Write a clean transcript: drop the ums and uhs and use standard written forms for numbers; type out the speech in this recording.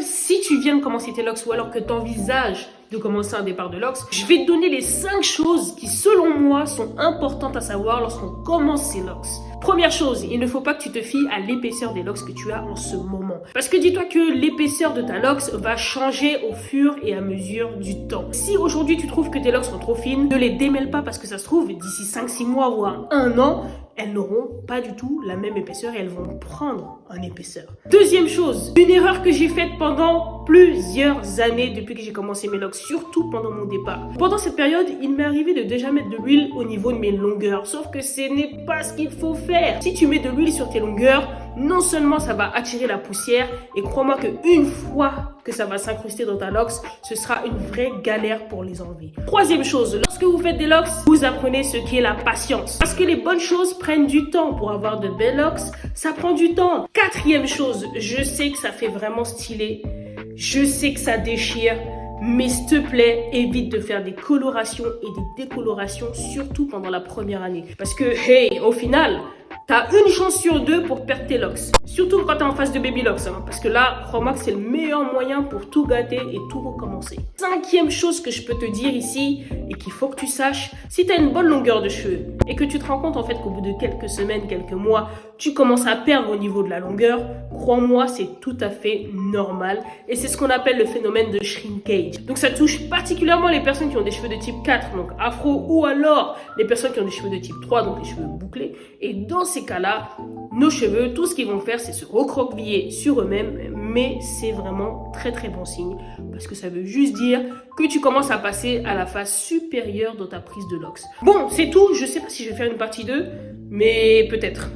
Si tu viens de commencer tes locks ou alors que tu envisages de commencer un départ de locks, je vais te donner les 5 choses qui, selon moi, sont importantes à savoir lorsqu'on commence ses locks. Première chose, il ne faut pas que tu te fies à l'épaisseur des locks que tu as en ce moment. Parce que dis-toi que l'épaisseur de ta locks va changer au fur et à mesure du temps. Si aujourd'hui tu trouves que tes locks sont trop fines, ne les démêle pas parce que ça se trouve, d'ici 5-6 mois ou à 1 an, elles n'auront pas du tout la même épaisseur et elles vont prendre en épaisseur. Deuxième chose, une erreur que j'ai faite pendant plusieurs années depuis que j'ai commencé mes locks, surtout pendant mon départ. Pendant cette période, il m'est arrivé de déjà mettre de l'huile au niveau de mes longueurs, sauf que ce n'est pas ce qu'il faut faire. Si tu mets de l'huile sur tes longueurs, non seulement ça va attirer la poussière, et crois-moi qu'une fois que ça va s'incruster dans ta locks, ce sera une vraie galère pour les enlever. Troisième chose, lorsque vous faites des locks, vous apprenez ce qu'est la patience. Parce que les bonnes choses prennent du temps. Pour avoir de belles locks, ça prend du temps. Quatrième chose, je sais que ça fait vraiment stylé, je sais que ça déchire, mais s'il te plaît, évite de faire des colorations et des décolorations, surtout pendant la première année. Parce que, hey, au final, t'as une chance sur 2 pour perdre tes locks. Surtout quand t'es en phase de baby locks, hein, parce que là, crois-moi que c'est le meilleur moyen pour tout gâter et tout recommencer. Cinquième chose que je peux te dire ici, et qu'il faut que tu saches, si t'as une bonne longueur de cheveux, et que tu te rends compte en fait qu'au bout de quelques semaines, quelques mois, tu commences à perdre au niveau de la longueur, crois-moi, c'est tout à fait normal. Et c'est ce qu'on appelle le phénomène de shrinkage. Donc ça touche particulièrement les personnes qui ont des cheveux de type 4, donc afro, ou alors les personnes qui ont des cheveux de type 3, donc les cheveux bouclés. Et dans ces cas-là, nos cheveux, tout ce qu'ils vont faire, c'est se recroqueviller sur eux-mêmes, mais c'est vraiment très très bon signe, parce que ça veut juste dire que tu commences à passer à la phase supérieure dans ta prise de locks. Bon, c'est tout, je sais pas si je vais faire une partie 2, mais peut-être.